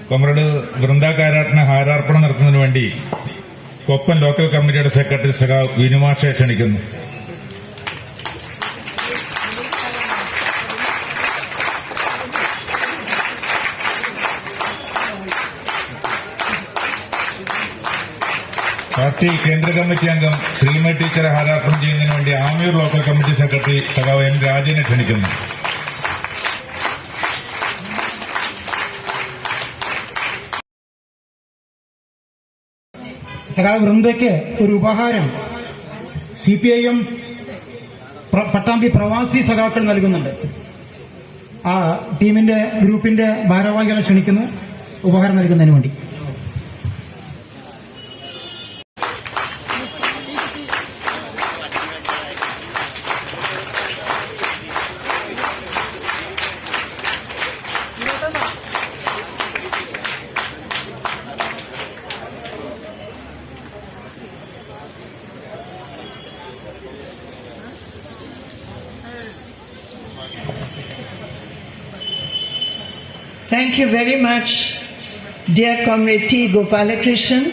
Comrade വൃന്ദാകാരാട്ടിന് ഹാരാർപ്പണം നടത്തുന്നതിന് വേണ്ടി Koppam local കമ്മിറ്റിയുടെ സെക്രട്ടറി സഖാവ് വിനുമാഷെ ക്ഷണിക്കുന്നു. പാർട്ടി കേന്ദ്ര കമ്മിറ്റി അംഗം ശ്രീമതി ടീച്ചറെ ഹാരാർപ്പണം ചെയ്യുന്നതിന് വേണ്ടി ആമയൂർ ലോക്കൽ കമ്മിറ്റി സെക്രട്ടറി സഖാവ് എൻ രാജനെ ക്ഷണിക്കുന്നു. സഖാവ് വൃന്ദയ്ക്ക് ഒരു ഉപഹാരം CPIM പട്ടാമ്പി പ്രവാസി സഖാക്കൾ നൽകുന്നുണ്ട്. ആ ടീമിന്റെ ഗ്രൂപ്പിന്റെ ഭാരവാഹികളെ ക്ഷണിക്കുന്നു ഉപഹാരം നൽകുന്നതിന് വേണ്ടി. Thank you very much, dear Comrade T. Gopalakrishnan,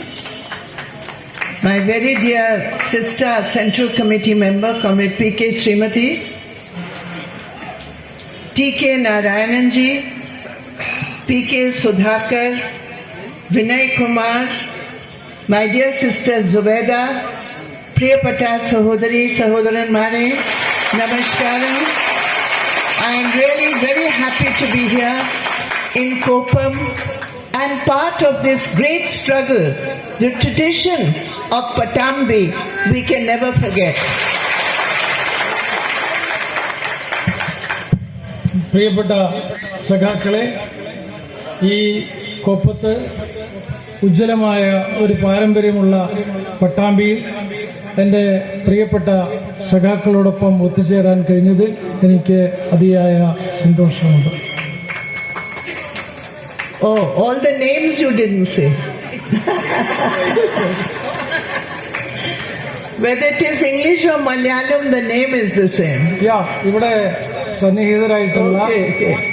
my very dear sister, Central Committee member, Comrade P.K. Srimati, T.K. Narayananji, P.K. Sudhakar, Vinay Kumar, my dear sister Zubeda, Priyapata Sahodari, Sahodaran Mare, Namaskaram. I am really very happy to be here in Koppam and part of this great struggle, the tradition of Patambi, we can never forget. പ്രിയപ്പെട്ട സഖാക്കളെ, ഈ കൊപ്പത്ത് ഉജ്ജ്വലമായ ഒരു പാരമ്പര്യമുള്ള പട്ടാമ്പിയിൽ എൻ്റെ പ്രിയപ്പെട്ട സഖാക്കളോടൊപ്പം ഒത്തുചേരാൻ കഴിഞ്ഞതിൽ എനിക്ക് അതിയായ സന്തോഷമുണ്ട്. Oh, all the names you didn't say. Whether it is English or Malayalam, the name is the same. Yeah, ഇവിടെ സന്നിഹിതരായിട്ടുള്ള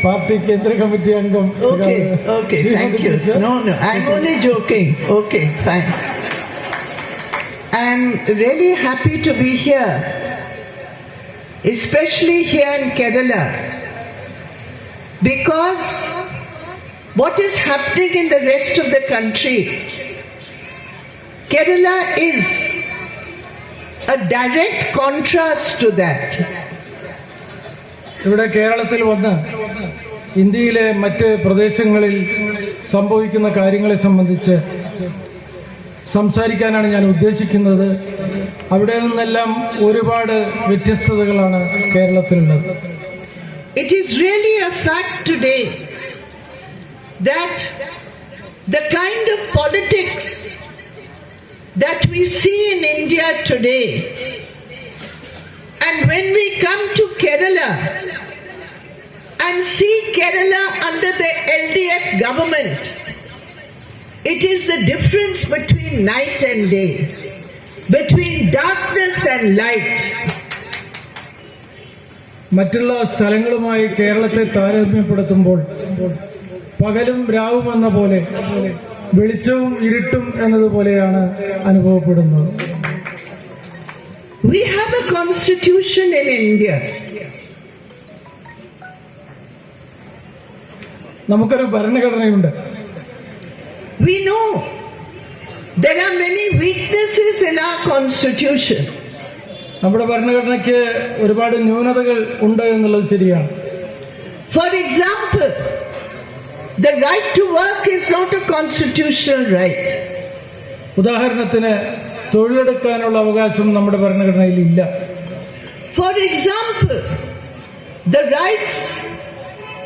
പാർട്ടി കേന്ദ്ര കമ്മിറ്റി അംഗം. Okay, thank you. No, I'm only joking. Okay, fine. I'm really happy to be here, especially here in Kerala, because what is happening in the rest of the country, Kerala is a direct contrast to that. ഇവിടെ കേരളത്തിൽ വന്ന് ഇന്ത്യയിലെ മറ്റ് പ്രദേശങ്ങളിൽ സംഭവിക്കുന്ന കാര്യങ്ങളെ സംബന്ധിച്ച് സംസാരിക്കാനാണ് ഞാൻ ഉദ്ദേശിക്കുന്നത്. അവിടെ നിന്നെല്ലാം ഒരുപാട് വ്യത്യസ്തതകളാണ് കേരളത്തിലുള്ളത്. It is really a fact today that the kind of politics that we see in India today, and when we come to Kerala and see Kerala under the LDF government, it is the difference between night and day, between darkness and light. മറ്റുള്ള സ്ഥലങ്ങളുമായി കേരളത്തെ താരതമ്യപ്പെടുത്തുമ്പോൾ പകലും രാവും എന്ന പോലെ വെളിച്ചവും ഇരുട്ടും എന്നതുപോലെയാണ് അനുഭവപ്പെടുന്നത്. We have a constitution in India. നമുക്കൊരു ഭരണഘടനയുണ്ട്. We know there are many weaknesses in our constitution. നമ്മുടെ ഭരണഘടനയ്ക്ക് ഒരുപാട് ന്യൂനതകൾ ഉണ്ട് എന്നുള്ളത് ശരിയാണ്. For example, the right to work is not a constitutional right. ഉദാഹരണത്തിന് തൊഴിലെടുക്കാനുള്ള അവകാശം നമ്മുടെ ഭരണഘടനയിൽ ഇല്ല. For example, the rights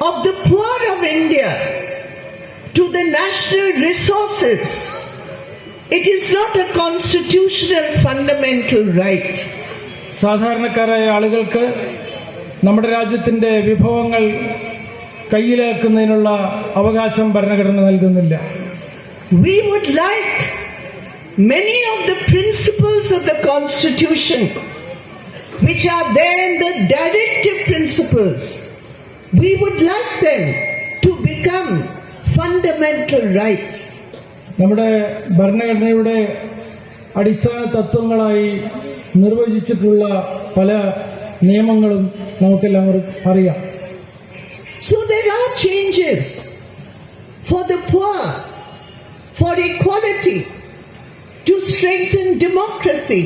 of the poor of India to the national resources, it is not a constitutional fundamental right. സാധാരണക്കാരായ ആളുകൾക്ക് നമ്മുടെ രാജ്യത്തിന്റെ വിഭവങ്ങൾ കയ്യിലാക്കുന്നതിനുള്ള അവകാശം ഭരണഘടന നൽകുന്നില്ല. We would like many of the principles of the Constitution, which are there in the directive principles, we would like them to become fundamental rights. നമ്മുടെ ഭരണഘടനയുടെ അടിസ്ഥാന തത്വങ്ങളായി നിർവചിച്ചിട്ടുള്ള പല നിയമങ്ങളും നമുക്കെല്ലാവർക്കും അറിയാം. So there are changes for the poor, for equality, to strengthen democracy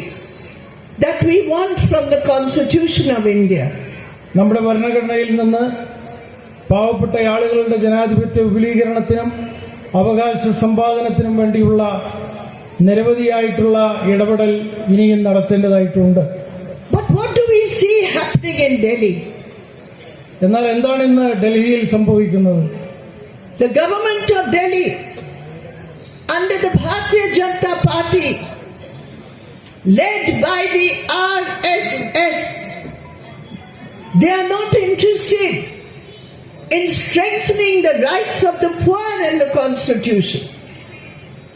that we want from the Constitution of India. നമ്മുടെ ഭരണഘടനയിൽ നിന്ന് പാവപ്പെട്ട ആളുകളുടെ ജനാധിപത്യ വിപുലീകരണത്തിനും അവകാശ സമ്പാദനത്തിനും വേണ്ടിയുള്ള നിരവധിയായിട്ടുള്ള ഇടപെടൽ ഇനിയും നടത്തേണ്ടതായിട്ടുണ്ട്. But what do we see happening in Delhi? എന്നാൽ എന്താണ് ഇന്ന് ഡൽഹിയിൽ സംഭവിക്കുന്നത്? The government of Delhi, under the Bharatiya Janata Party, led by the RSS, they are not interested in strengthening the rights of the poor in the Constitution.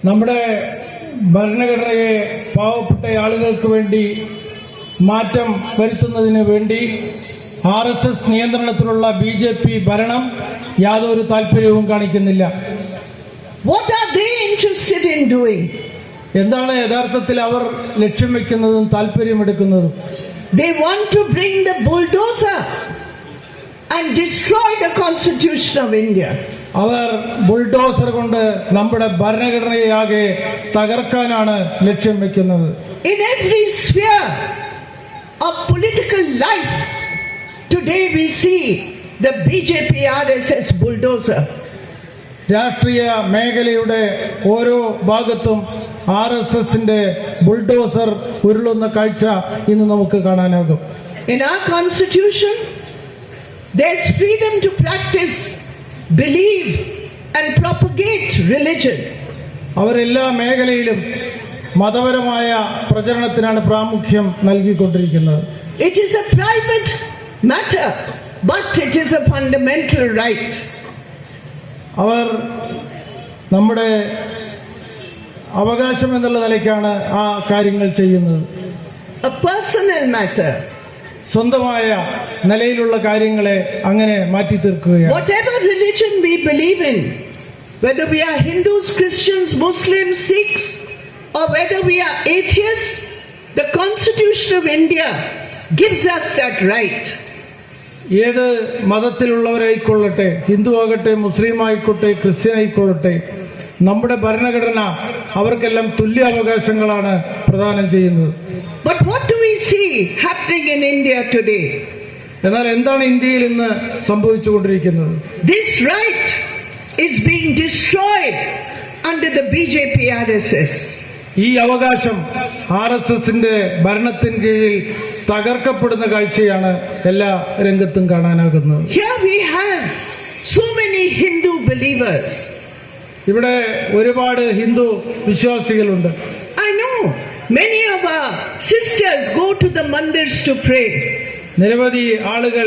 നമ്മുടെ ഭരണഘടനയെ പാവപ്പെട്ട ആളുകൾക്ക് വേണ്ടി മാറ്റം വരുത്തുന്നതിന് വേണ്ടി RSS നിയന്ത്രണത്തിലുള്ള BJP ഭരണം യാതൊരു താല്പര്യവും കാണിക്കുന്നില്ല. What are they interested in doing? എന്താണ് യഥാർത്ഥത്തിൽ അവർ ലക്ഷ്യം വെക്കുന്നതും താല്പര്യമെടുക്കുന്നതും? They want to bring the bulldozer and destroy the Constitution of India. അവർ ബുൾഡോസർ കൊണ്ട് നമ്മുടെ ഭരണഘടനയാകെ തകർക്കാനാണ് ലക്ഷ്യം വെക്കുന്നത്. In every sphere of political life, today we see the BJP RSS bulldozer. രാഷ്ട്രീയ മേഖലയുടെ ഓരോ ഭാഗത്തും RSSന്റെ ബുൾഡോസർ ഉരുളുന്ന കാഴ്ച ഇന്ന് നമുക്ക് കാണാനാകും. In our Constitution, there's freedom to practice, believe and propagate religion. അവരെല്ലാ മേഖലയിലും മതപരമായ പ്രചരണത്തിനാണ് പ്രാമുഖ്യം നൽകിക്കൊണ്ടിരിക്കുന്നത്. It is a private matter, but it is a fundamental right. അവർ നമ്മുടെ അവകാശം എന്നുള്ള നിലയ്ക്കാണ് ആ കാര്യങ്ങൾ ചെയ്യുന്നത്. A personal matter. സ്വന്തമായ നിലയിലുള്ള കാര്യങ്ങളെ അങ്ങനെ മാറ്റി തീർക്കുകയാണ്. Whatever religion we believe in, whether we are Hindus, Christians, Muslims, Sikhs, or whether we are atheists, the Constitution of India gives us that right. ഏത് മതത്തിലുള്ളവരായിക്കൊള്ളട്ടെ, ഹിന്ദു ആകട്ടെ, മുസ്ലിം ആയിക്കോട്ടെ, ക്രിസ്ത്യൻ ആയിക്കൊള്ളട്ടെ, നമ്മുടെ ഭരണഘടന അവർക്കെല്ലാം തുല്യാവകാശങ്ങളാണ് പ്രദാനം ചെയ്യുന്നത്. But what do we see happening in India today? എന്നാൽ എന്താണ് ഇന്ത്യയിൽ ഇന്ന് സംഭവിച്ചുകൊണ്ടിരിക്കുന്നത്? This right is being destroyed under the BJP RSS. ഈ അവകാശം RSSന്റെ ഭരണത്തിന് കീഴിൽ തകർക്കപ്പെടുന്ന കാഴ്ചയാണ് എല്ലാ രംഗത്തും കാണാനാകുന്നത്. Here we have so many Hindu believers. ഇവിടെ ഒരുപാട് Hindu വിശ്വാസികളുണ്ട്. I know many of our sisters go to the mandirs to pray. നിരവധി ആളുകൾ,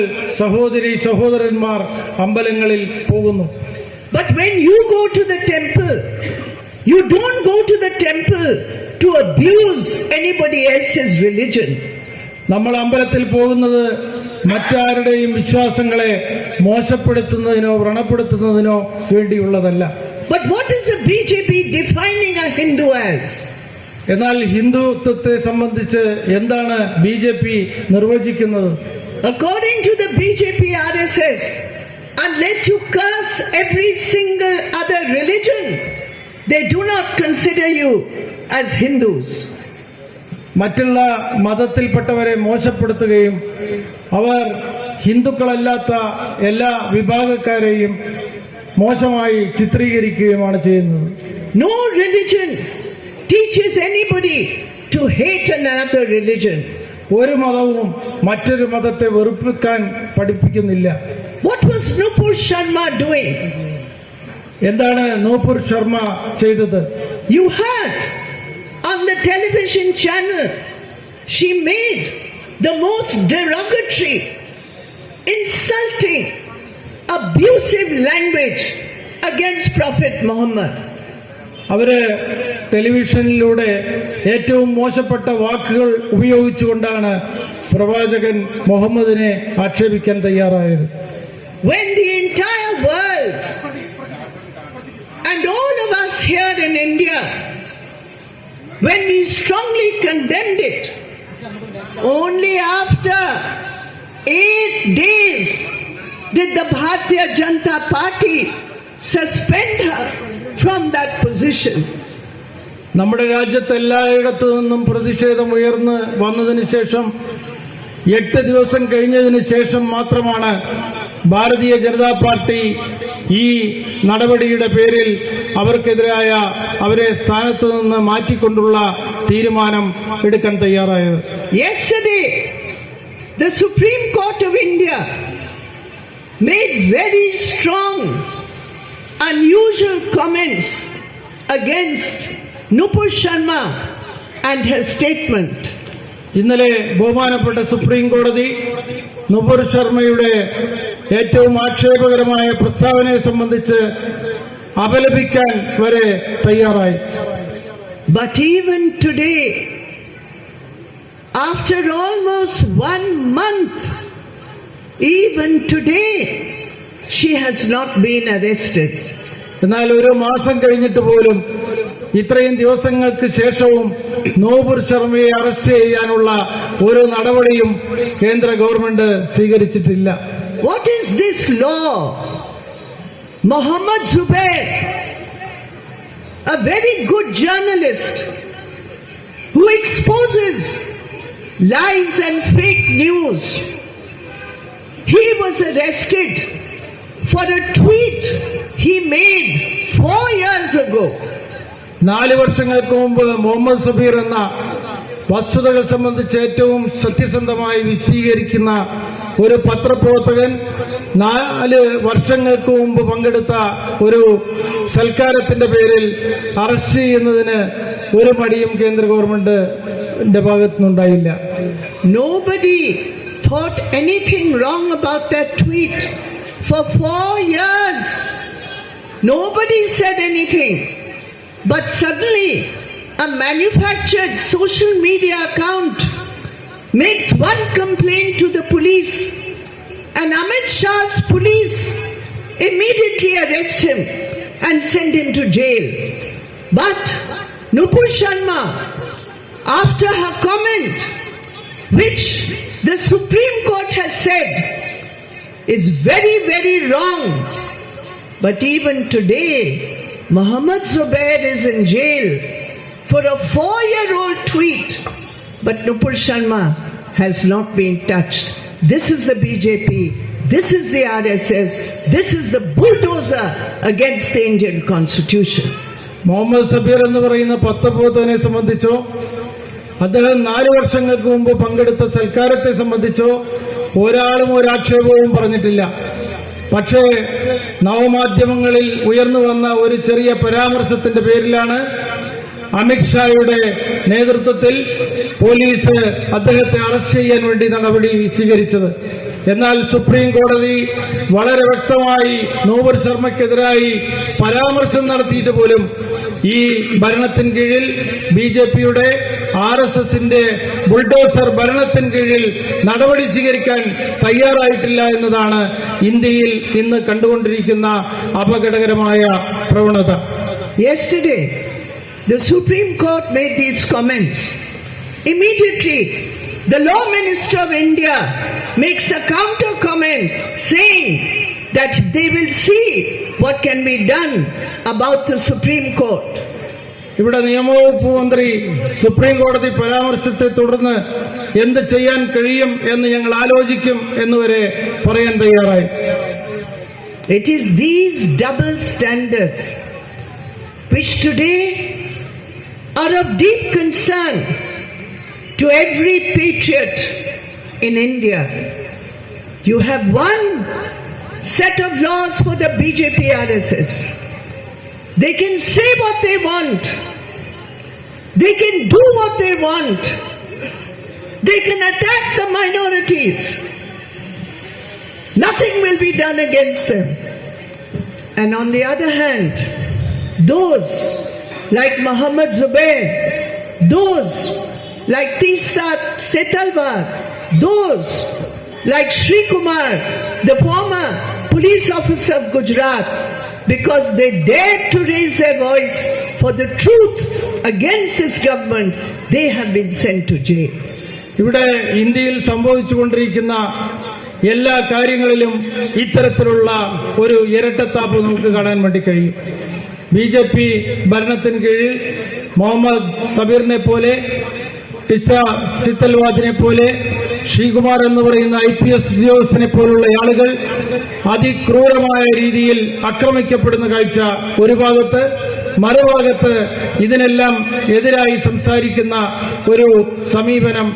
സഹോദരന്മാർ അമ്പലങ്ങളിൽ പോകുന്നു. But when you go to the temple, you don't go to the temple to abuse anybody else's religion. നമ്മൾ അമ്പലത്തിൽ പോകുന്നത് മറ്റാരുടെയും വിശ്വാസങ്ങളെ മോശപ്പെടുത്തുന്നതിനോ വ്രണപ്പെടുത്തുന്നതിനോ വേണ്ടിയുള്ളതല്ല. But what is the BJP defining a Hindu as? എന്നാൽ ഹിന്ദുത്വത്തെ സംബന്ധിച്ച് എന്താണ് BJP നിർവചിക്കുന്നത്? According to the BJP RSS, unless you curse every single other religion, they do not consider you as Hindus. മറ്റുള്ള മതത്തിൽപ്പെട്ടവരെ മോശപ്പെടുത്തുകയും അവർ ഹിന്ദുക്കളല്ലാത്ത എല്ലാ വിഭാഗക്കാരെയും മോശമായി ചിത്രീകരിക്കുകയുമാണ് ചെയ്യുന്നത്. No religion teaches anybody to hate another religion. ഒരു മതവും മറ്റൊരു മതത്തെ വെറുപ്പിക്കാൻ പഠിപ്പിക്കുന്നില്ല. What was Nupur Sharma doing? എന്താണ് നൂപുർ ശർമ്മ ചെയ്തത്? You heard on the television channel, she made the most derogatory, insulting, abusive language against Prophet Muhammad. അവര് ടെലിവിഷനിലൂടെ ഏറ്റവും മോശപ്പെട്ട വാക്കുകൾ ഉപയോഗിച്ചുകൊണ്ടാണ് പ്രവാചകൻ മുഹമ്മദിനെ ആക്ഷേപിക്കാൻ തയ്യാറായത്. When the entire world and all of us here in India, when we strongly condemned it, only after 8 days did the Bharatiya Janata Party suspend her from that position. നമ്മുടെ രാജ്യത്ത് എല്ലായിടത്തു നിന്നും പ്രതിഷേധം ഉയർന്ന് വന്നതിന് ശേഷം 8 ദിവസം കഴിഞ്ഞതിന് ശേഷം മാത്രമാണ് ഭാരതീയ ജനതാ പാർട്ടി ഈ നടപടിയുടെ പേരിൽ അവർക്കെതിരായ അവരെ സ്ഥാനത്ത് നിന്ന് മാറ്റിക്കൊണ്ടുള്ള തീരുമാനം എടുക്കാൻ തയ്യാറായത്. Yesterday, the Supreme Court of India made very strong, unusual comments against Nupur Sharma and her statement. ഇന്നലെ ബഹുമാനപ്പെട്ട സുപ്രീം കോടതി നുപുർ ശർമ്മയുടെ ഏറ്റവും ആക്ഷേപകരമായ പ്രസ്താവനയെ സംബന്ധിച്ച് അപലപിക്കാൻ വരെ തയ്യാറായി. But even today, after almost 1 month, even today, she has not been arrested. എന്നാൽ ഒരു മാസം കഴിഞ്ഞിട്ട് പോലും ഇത്രയും ദിവസങ്ങൾക്ക് ശേഷവും നൂപുർ ശർമ്മയെ അറസ്റ്റ് ചെയ്യാനുള്ള ഒരു നടപടിയും കേന്ദ്ര ഗവൺമെന്റ് സ്വീകരിച്ചിട്ടില്ല. What is this law? Mohammed Zubair, a very good journalist who exposes lies and fake news, he was arrested for a tweet he made 4 years ago. 4 വർഷങ്ങൾക്ക് മുമ്പ് മുഹമ്മദ് സബീർ എന്ന വസ്തുതകൾ സംബന്ധിച്ച് ഏറ്റവും സത്യസന്ധമായി വിശദീകരിക്കുന്ന ഒരു പത്രപ്രവർത്തകൻ 4 വർഷങ്ങൾക്ക് മുമ്പ് പങ്കെടുത്ത ഒരു സൽക്കാരത്തിന്റെ പേരിൽ അറസ്റ്റ് ചെയ്യുന്നതിന് ഒരു മടിയും കേന്ദ്ര ഗവൺമെന്റിന്റെ ഭാഗത്തുനിന്നുണ്ടായില്ല. Nobody thought anything wrong about that tweet for 4 years. Nobody said anything. But suddenly, a manufactured social media account makes one complaint to the police, and Amit Shah's police immediately arrest him and send him to jail. But Nupur Sharma, after her comment, which the Supreme Court has said is very, very wrong, but even today, Mohammed Zubair is in jail for a 4-year-old tweet, but Nupur Sharma has not been touched. This is the BJP, this is the RSS, this is the bulldozer against the Indian Constitution. Muhammad Sabeer എന്ന് പറയുന്ന പത്രപ്രവർത്തകനെ സംബന്ധിച്ചോ അദ്ദേഹം 4 വർഷങ്ങൾക്ക് മുമ്പ് പങ്കെടുത്ത സൽക്കാരത്തെ സംബന്ധിച്ചോ ഒരാളും ഒരാക്ഷേപവും പറഞ്ഞിട്ടില്ല. പക്ഷേ നവമാധ്യമങ്ങളിൽ ഉയർന്നു വന്ന ഒരു ചെറിയ പരാമർശത്തിന്റെ പേരിലാണ് അമിത്ഷായുടെ നേതൃത്വത്തിൽ പോലീസ് അദ്ദേഹത്തെ അറസ്റ്റ് ചെയ്യാൻ വേണ്ടി നടപടി സ്വീകരിച്ചത്. എന്നാൽ സുപ്രീം കോടതി വളരെ വ്യക്തമായി നൂപുർ ശർമ്മയ്ക്കെതിരായി പരാമർശം നടത്തിയിട്ട് പോലും ഈ ഭരണത്തിന് കീഴിൽ ബിജെപിയുടെ ആർഎസ്എസിന്റെ ബുൾഡോസർ ഭരണത്തിന് കീഴിൽ നടപടി സ്വീകരിക്കാൻ തയ്യാറായിട്ടില്ല എന്നതാണ് ഇന്ത്യയിൽ ഇന്ന് കണ്ടുകൊണ്ടിരിക്കുന്ന അപകടകരമായ പ്രവണത. Yesterday, the Supreme Court made these comments. Immediately, the Law Minister of India makes a counter comment saying that they will see what can be done about the Supreme Court. ഇവിടെ നിയമവകുപ്പ് മന്ത്രി സുപ്രീം കോടതി പരാമർശത്തെ തുടർന്ന് എന്ത് ചെയ്യാൻ കഴിയും എന്ന് ഞങ്ങൾ ആലോചിക്കും എന്നുവരെ പറയാൻ തയ്യാറായി. It is these double standards which today are of deep concern to every patriot in India. You have one set of laws for the BJP RSS. They can say what they want. They can do what they want. They can attack the minorities. Nothing will be done against them. And on the other hand, those like Muhammad Zubair, those like Teesta Setalvar, those like Shri Kumar, the former police officer of Gujarat, because they dared to raise their voice for the truth against this government, they have been sent to jail. ഇവിടെ ഇന്ത്യയിൽ സംഭവിച്ചുകൊണ്ടിരിക്കുന്ന എല്ലാ കാര്യങ്ങളിലും ഇത്തരത്തിലുള്ള ഒരു ഇരട്ടത്താപ്പ് നമുക്ക് കാണാൻ വേണ്ടി കഴിയും. BJP ഭരണത്തിന് കീഴിൽ മുഹമ്മദ് സബീറിനെ പോലെ, ടിച്ച സിത്തൽവാദിനെ പോലെ, ശ്രീകുമാർ എന്ന് പറയുന്ന IPS ഉദ്യോഗസ്ഥനെ പോലുള്ള ആളുകൾ അതിക്രൂരമായ രീതിയിൽ ആക്രമിക്കപ്പെടുന്ന കാഴ്ച ഒരു ഭാഗത്ത്, മറുഭാഗത്ത് ഇതിനെല്ലാം എതിരായി സംസാരിക്കുന്ന ഒരു സമീപനം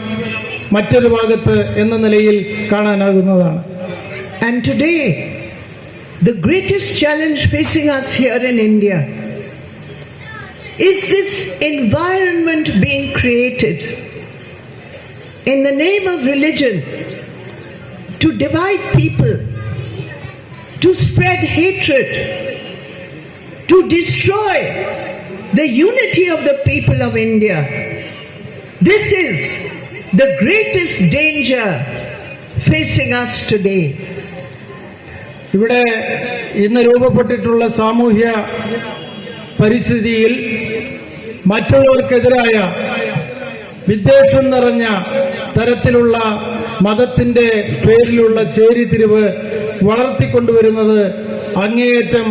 മറ്റൊരു ഭാഗത്ത് എന്ന നിലയിൽ കാണാനാകുന്നതാണ്. And today, the greatest challenge facing us here in India is this environment being created in the name of religion to divide people, to spread hatred, to destroy the unity of the people of India. This is the greatest danger facing us today. ഇവിടെ ഇന്ന് രൂപപ്പെട്ടിട്ടുള്ള സാമൂഹ്യ പരിസ്ഥിതിയിൽ മറ്റുള്ളവർക്കെതിരായ വിദ്വേഷം നിറഞ്ഞ തരത്തിലുള്ള മതത്തിന്റെ പേരിലുള്ള ചേരിതിരിവ് വളർത്തിക്കൊണ്ടുവരുന്നത് അങ്ങേയറ്റം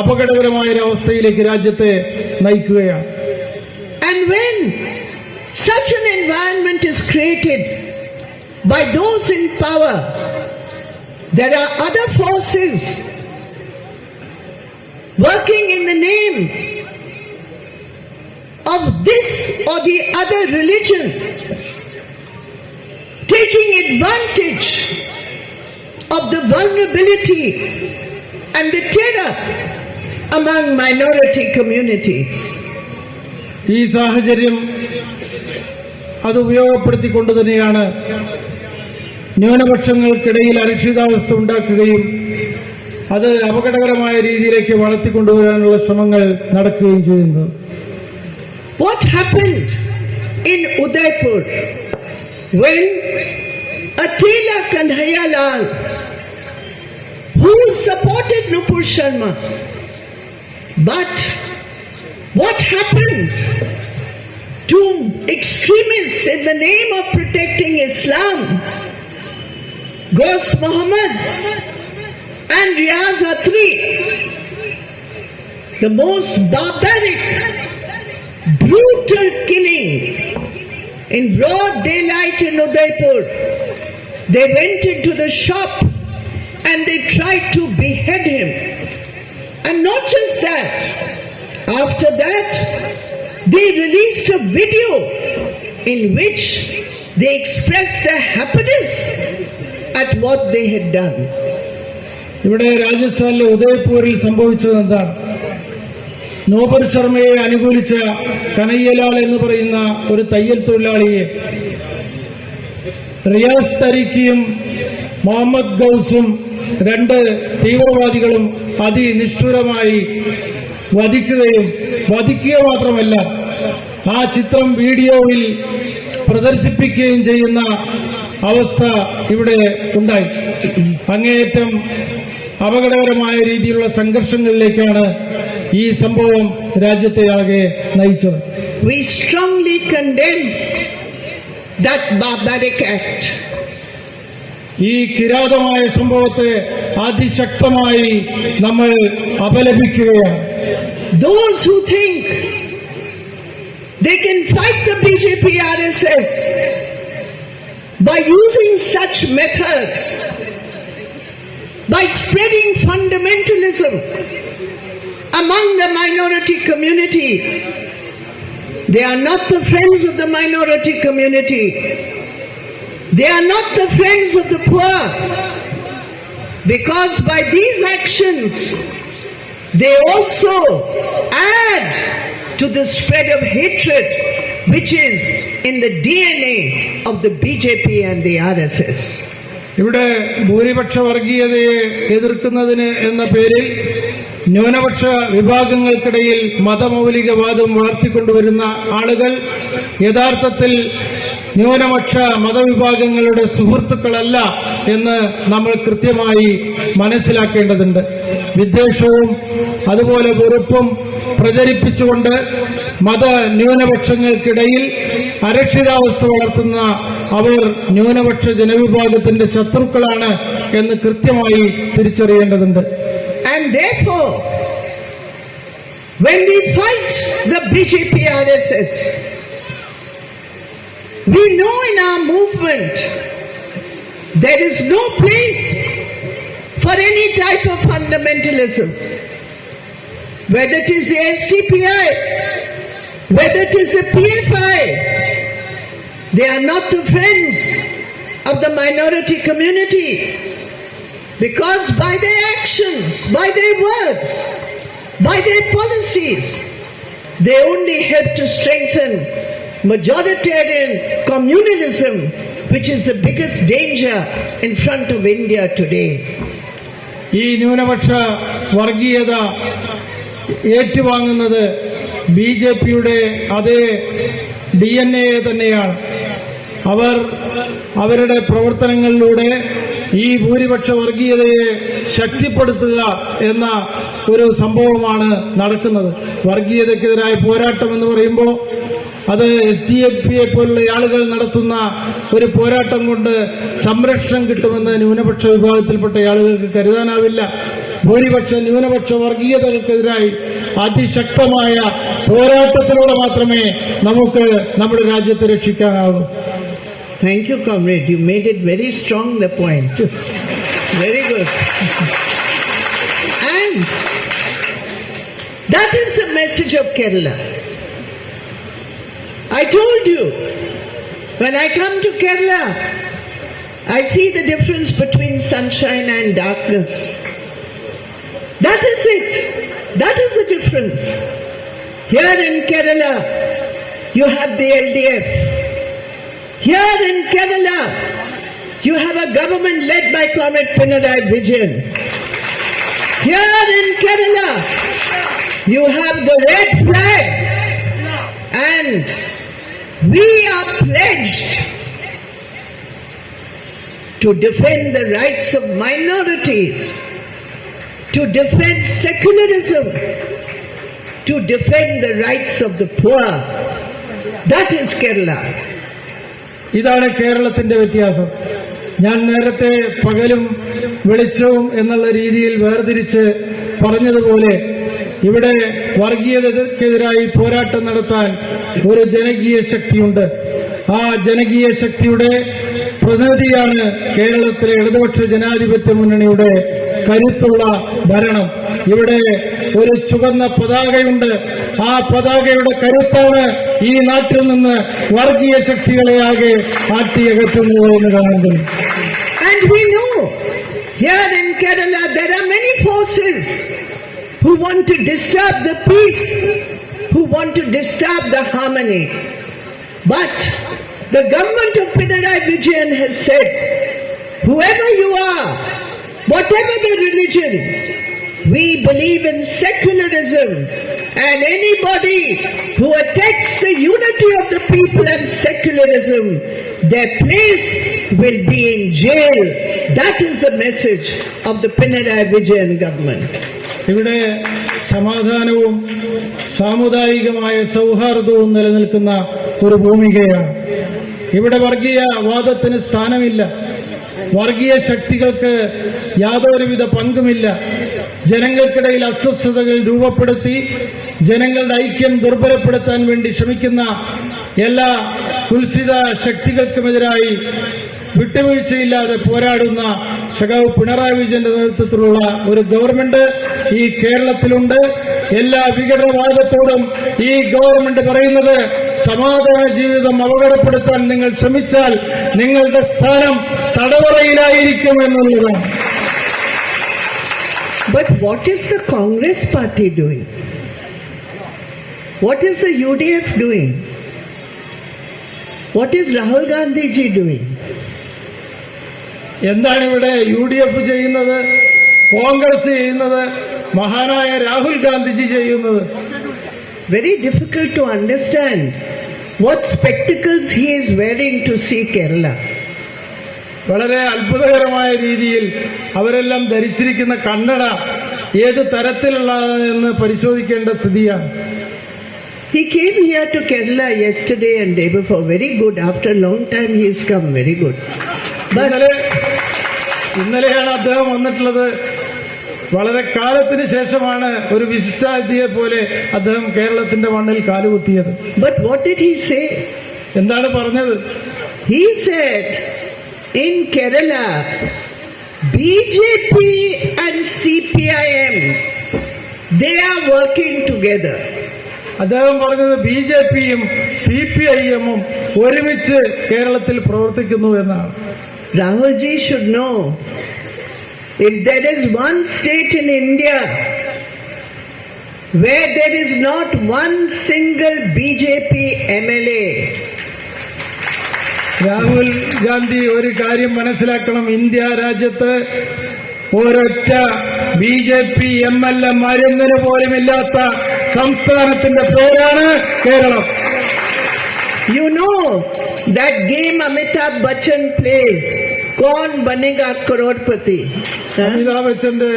അപകടകരമായ ഒരു അവസ്ഥയിലേക്ക് രാജ്യത്തെ നയിക്കുകയാണ്. And when such an environment is created by those in power, there are other forces working in the name of this or the other religion, taking advantage of the vulnerability and the terror among minority communities. ഈ സാഹചര്യം അത് ഉപയോഗപ്പെടുത്തിക്കൊണ്ട് തന്നെയാണ് ന്യൂനപക്ഷങ്ങൾക്കിടയിൽ അരക്ഷിതാവസ്ഥ ഉണ്ടാക്കുകയും അത് അപകടകരമായ രീതിയിലേക്ക് വളർത്തിക്കൊണ്ടുവരാനുള്ള ശ്രമങ്ങൾ നടക്കുകയും ചെയ്യുന്നത്. What happened in Udaipur when Atila Kanhaiyalal, who supported Nupur Sharma, but what happened to extremists in the name of protecting Islam, Ghaus Muhammad and Riaz Atri, the most barbaric, brutal killing in broad daylight in Udaipur. They went into the shop and they tried to behead him. And not just that, after that, they released a video in which they expressed their happiness at what they had done. ഇവിടെ രാജസ്ഥാനിലെ ഉദയ്പൂരിൽ സംഭവിച്ചത് എന്താണ്? നൂപുർ ശർമ്മയെ അനുകൂലിച്ച കനയ്യലാൽ എന്ന് പറയുന്ന ഒരു തയ്യൽ തൊഴിലാളിയെ റിയാസ് തരീഖിയും മുഹമ്മദ് ഗൌസും രണ്ട് തീവ്രവാദികളും അതിനിഷ്ഠുരമായി വധിക്കുക മാത്രമല്ല ആ ചിത്രം വീഡിയോയിൽ പ്രദർശിപ്പിക്കുകയും ചെയ്യുന്ന അവസ്ഥ ഇവിടെ ഉണ്ടായി. അങ്ങേയറ്റം അപകടകരമായ രീതിയിലുള്ള സംഘർഷങ്ങളിലേക്കാണ് ഈ സംഭവം രാജ്യത്തെയാകെ നയിച്ചത്. We strongly condemn that barbaric act. ഈ കിരാതമായ സംഭവത്തെ അതിശക്തമായി നമ്മൾ അപലപിക്കുകയാണ്. Those who think they can fight the BJP RSS by using such methods, by spreading fundamentalism among the minority community, they are not the friends of the minority community. They are not the friends of the poor. Because by these actions, they also add to the spread of hatred which is in the DNA of the BJP and the RSS. ഇവിടെ ഭൂരിപക്ഷ വർഗീയതയെ എതിർക്കുന്നതിന് എന്ന പേരിൽ ന്യൂനപക്ഷ വിഭാഗങ്ങൾക്കിടയിൽ മതമൗലികവാദം വളർത്തിക്കൊണ്ടുവരുന്ന ആളുകൾ യഥാർത്ഥത്തിൽ ന്യൂനപക്ഷ മതവിഭാഗങ്ങളുടെ സുഹൃത്തുക്കളല്ല എന്ന് നമ്മൾ കൃത്യമായി മനസ്സിലാക്കേണ്ടതുണ്ട്. വിദ്വേഷവും അതുപോലെ വെറുപ്പും പ്രചരിപ്പിച്ചുകൊണ്ട് മത ന്യൂനപക്ഷങ്ങൾക്കിടയിൽ അരക്ഷിതാവസ്ഥ വളർത്തുന്ന അവർ ന്യൂനപക്ഷ ജനവിഭാഗത്തിന്റെ ശത്രുക്കളാണ് എന്ന് കൃത്യമായി തിരിച്ചറിയേണ്ടതുണ്ട്. And therefore, when we fight the BJP RSS, we know in our movement there is no place for any type of fundamentalism. Whether it is the SDPI, whether it is the PFI, they are not the friends of the minority community. Because by their actions, by their words, by their policies, they only help to strengthen majoritarian communalism, which is the biggest danger in front of India today. ഈ ന്യൂനപക്ഷ വർഗീയത ഏറ്റുവാങ്ങുന്നത് ബിജെപിയുടെ അതേ DNA തന്നെയാണ്. അവർ അവരുടെ പ്രവർത്തനങ്ങളിലൂടെ ഈ ഭൂരിപക്ഷ വർഗീയതയെ ശക്തിപ്പെടുത്തുക എന്ന ഒരു സംഭവമാണ് നടക്കുന്നത്. വർഗീയതയ്ക്കെതിരായ പോരാട്ടം എന്ന് പറയുമ്പോൾ അത് SDFയെ പോലുള്ള ആളുകൾ നടത്തുന്ന ഒരു പോരാട്ടം കൊണ്ട് സംരക്ഷണം കിട്ടുമെന്ന് ന്യൂനപക്ഷ വിഭാഗത്തിൽപ്പെട്ട ആളുകൾക്ക് കരുതാനാവില്ല. ഭൂരിപക്ഷ ന്യൂനപക്ഷ വർഗീയതകൾക്കെതിരായി അതിശക്തമായ പോരാട്ടത്തിലൂടെ മാത്രമേ നമുക്ക് നമ്മുടെ രാജ്യത്തെ രക്ഷിക്കാനാവൂ. Thank you, comrade. You made it very strong, the point. It's very good. And that is the message of Kerala. I told you, when I come to Kerala, I see the difference between sunshine and darkness. That is it. That is the difference. Here in Kerala, you have the LDF. Here in Kerala, you have a government led by Comrade Pinarayi Vijayan. Here in Kerala, you have the red flag. And we are pledged to defend the rights of minorities, to defend secularism, to defend the rights of the poor. That is Kerala. ഇതാണ് കേരളത്തിന്റെ വ്യത്യാസം. ഞാൻ നേരത്തെ പകലും വെളിച്ചവും എന്നുള്ള രീതിയിൽ വേർതിരിച്ച് പറഞ്ഞതുപോലെ ഇവിടെ വർഗീയതയ്ക്കെതിരായി പോരാട്ടം നടത്താൻ ഒരു ജനകീയ ശക്തിയുണ്ട്. ആ ജനകീയ ശക്തിയുടെ പ്രതിനിധിയാണ് കേരളത്തിലെ ഇടതുപക്ഷ ജനാധിപത്യ മുന്നണിയുടെ കരുത്തുള്ള ഭരണം. ഇവിടെ ഒരു ചുവന്ന പതാകയുണ്ട്. ആ പതാകയുടെ കരുത്താണ് ഈ നാട്ടിൽ നിന്ന് വർഗീയ ശക്തികളെ ആകെ ആട്ടിയകറ്റുന്നത് എന്ന് കാണാൻ കഴിയും. And we know here in Kerala there are many forces who want to disturb the peace, who want to disturb the harmony. But the government of Pinarayi Vijayan has said, whoever you are, whatever the religion, we believe in secularism, and anybody who attacks the unity of the people and secularism, their place will be in jail. That is the message of the Pinarayi Vijayan government. ഇവിടെ സമാധാനവും സാമുദായികമായ സൗഹാർദ്ദവും നിലനിൽക്കുന്ന ഒരു ഭൂമികയാണ്. ഇവിടെ വർഗീയ വാദത്തിന് സ്ഥാനമില്ല. വർഗീയ ശക്തികൾക്ക് യാതൊരുവിധ പങ്കുമില്ല. ജനങ്ങൾക്കിടയിൽ അസ്വസ്ഥതകൾ രൂപപ്പെടുത്തി ജനങ്ങളുടെ ഐക്യം ദുർബലപ്പെടുത്താൻ വേണ്ടി ശ്രമിക്കുന്ന എല്ലാ കുൽസിത ശക്തികൾക്കുമെതിരായി വിട്ടുവീഴ്ചയില്ലാതെ പോരാടുന്ന സഖാവ് പിണറായി വിജയന്റെ നേതൃത്വത്തിലുള്ള ഒരു ഗവൺമെന്റ് ഈ കേരളത്തിലുണ്ട്. എല്ലാ വിഘടനവാദത്തോടും ഈ ഗവൺമെന്റ് പറയുന്നത് സമാധാന ജീവിതം അപകടപ്പെടുത്താൻ നിങ്ങൾ ശ്രമിച്ചാൽ നിങ്ങളുടെ സ്ഥാനം തടവറയിലായിരിക്കും എന്നുള്ളതാണ്. But what is the Congress party doing? What is the UDF doing? What is Rahul Gandhi ji doing? എന്താണ് ഇവിടെ UDF ചെയ്യുന്നത്, കോൺഗ്രസ് ചെയ്യുന്നത്, മഹാനായ രാഹുൽ ഗാന്ധിജി ചെയ്യുന്നത്? Very difficult to understand what spectacles he is wearing to see Kerala. വളരെ അത്ഭുതകരമായ രീതിയിൽ അവരെല്ലാം ധരിച്ചിരിക്കുന്ന കണ്ണട ഏത് തരത്തിലുള്ളതെന്ന് പരിശോധിക്കേണ്ട സ്ഥിതിയാണ്. He came here to Kerala yesterday and day before. Very good. After a long time he has come. Very good. ഇന്നലെയാണ് അദ്ദേഹം വന്നിട്ടുള്ളത്. വളരെ കാലത്തിന് ശേഷമാണ് ഒരു വിശിഷ്ടാതിഥിയെ പോലെ അദ്ദേഹം കേരളത്തിന്റെ മണ്ണിൽ കാലുകുത്തിയത്. But what did he say? എന്താണ് പറഞ്ഞത്? He said in Kerala, BJP and CPIM, they are working together. അദ്ദേഹം പറഞ്ഞത് BJPയും CPIMഉം ഒരുമിച്ച് കേരളത്തിൽ പ്രവർത്തിക്കുന്നു എന്നാണ്. Rahul ji should know, if there is one state in India where there is not one single BJP MLA, Rahul Gandhi ഒരു കാര്യം മനസ്സിലാക്കണം. ഇന്ത്യ രാജ്യത്ത് ഒരൊറ്റ BJP MLA മരുന്നിന് പോലുമില്ലാത്ത സംസ്ഥാനത്തിന്റെ പേരാണ് Keralam. you know that game Amitabh Bachchan plays, Kaun Banega Crorepati. Amitabh ബച്ചന്റെ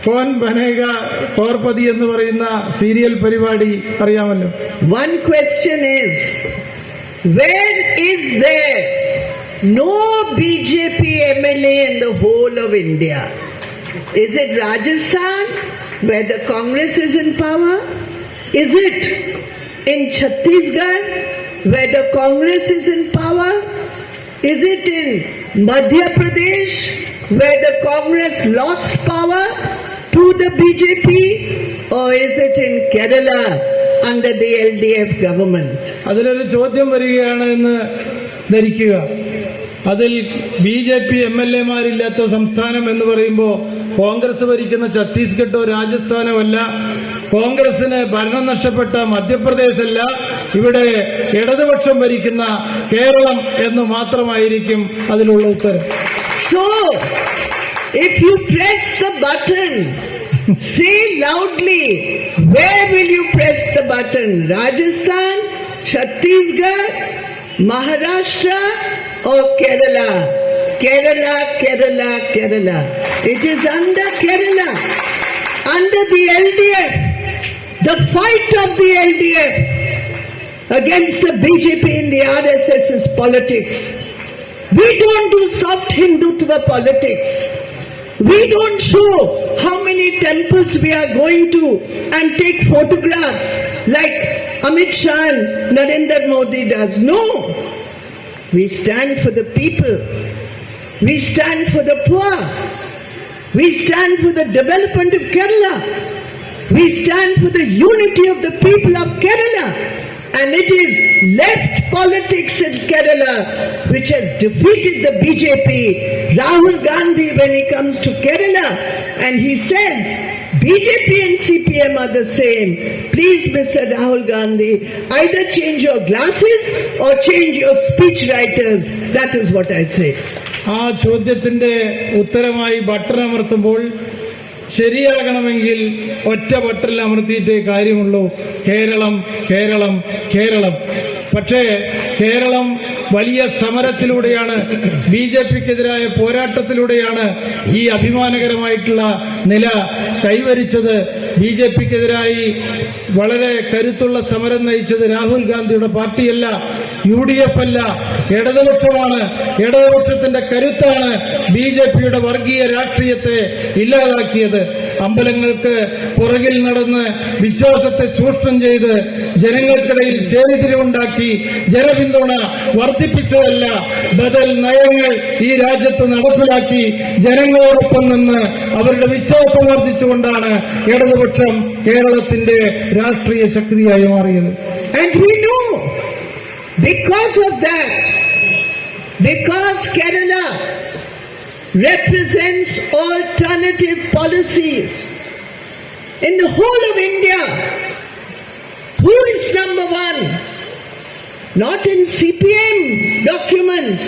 കോൻ ബനേഗ കോർപതി എന്ന് പറയുന്ന സീരിയൽ പരിപാടി അറിയാമല്ലോ. One question is, where is there no BJP MLA in the whole of India? Is it Rajasthan, where the Congress is in power? Is it in Chhattisgarh, where the Congress is in power? Is it in Madhya Pradesh, where the Congress lost power to the BJP? Or is it in Kerala under the LDF government? അതിലൊരു ചോദ്യം വരികയാണ് എന്ന് ധരിക്കുക. അതിൽ BJP MLA-മാരില്ലാത്ത സംസ്ഥാനം എന്ന് പറയുമ്പോൾ കോൺഗ്രസ് ഭരിക്കുന്ന ഛത്തീസ്ഗഡോ രാജസ്ഥാനോ അല്ല, കോൺഗ്രസിന് ഭരണം നഷ്ടപ്പെട്ട മധ്യപ്രദേശല്ല, ഇവിടെ ഇടതുപക്ഷം ഭരിക്കുന്ന കേരളം എന്ന് മാത്രമായിരിക്കും അതിലുള്ള ഉത്തരം. So, if you press the button, say loudly, where will you press the button? Rajasthan, Chhattisgarh, Maharashtra or Kerala? Kerala, Kerala, Kerala. It is under Kerala, under the LDF, the fight of the LDF against the BJP and the RSS's politics. We don't do soft Hindutva politics. We don't show how many temples we are going to and take photographs like Amit Shah and Narendra Modi does. No. We stand for the people. We stand for the poor. We stand for the development of Kerala. We stand for the unity of the people of Kerala. And it is left politics in Kerala which has defeated the BJP. Rahul Gandhi, when he comes to Kerala and he says BJP and CPM are the same, please Mr. Rahul Gandhi, either change your glasses or change your speech writers. That is what I say. ആ ചോദ്യത്തിന്റെ ഉത്തരമായി button അമർത്തുമ്പോൾ ശരിയാകണമെങ്കിൽ ഒറ്റ ബട്ടണിൽ അമർത്തിയിട്ടേ കാര്യമുള്ളൂ. കേരളം കേരളം കേരളം. പക്ഷേ കേരളം വലിയ സമരത്തിലൂടെയാണ്, ബിജെപിക്കെതിരായ പോരാട്ടത്തിലൂടെയാണ് ഈ അഭിമാനകരമായിട്ടുള്ള നില കൈവരിച്ചത്. ബിജെപിക്കെതിരായി വളരെ കരുത്തുള്ള സമരം നയിച്ചത് രാഹുൽ ഗാന്ധിയുടെ പാർട്ടിയല്ല, UDF അല്ല, ഇടതുപക്ഷമാണ്. ഇടതുപക്ഷത്തിന്റെ കരുത്താണ് ബിജെപിയുടെ വർഗീയ രാഷ്ട്രീയത്തെ ഇല്ലാതാക്കിയത്. അമ്പലങ്ങൾക്ക് പുറകിൽ നടന്ന് വിശ്വാസത്തെ ചൂഷണം ചെയ്ത് ജനങ്ങൾക്കിടയിൽ ചേരിതിരിവുണ്ടാക്കി ജനപിന്തുണ വർദ്ധിപ്പിച്ചതല്ല, ബദൽ നയങ്ങൾ ഈ രാജ്യത്ത് നടപ്പിലാക്കി ജനങ്ങളോടൊപ്പം നിന്ന് അവരുടെ വിശ്വാസം വർദ്ധിച്ചുകൊണ്ടാണ് ഇടതുപക്ഷം കേരളത്തിന്റെ രാഷ്ട്രീയ ശക്തിയായി മാറിയത്. And we know because of that, because Kerala represents alternative policies in the whole of India, who is number one? Not in CPM documents,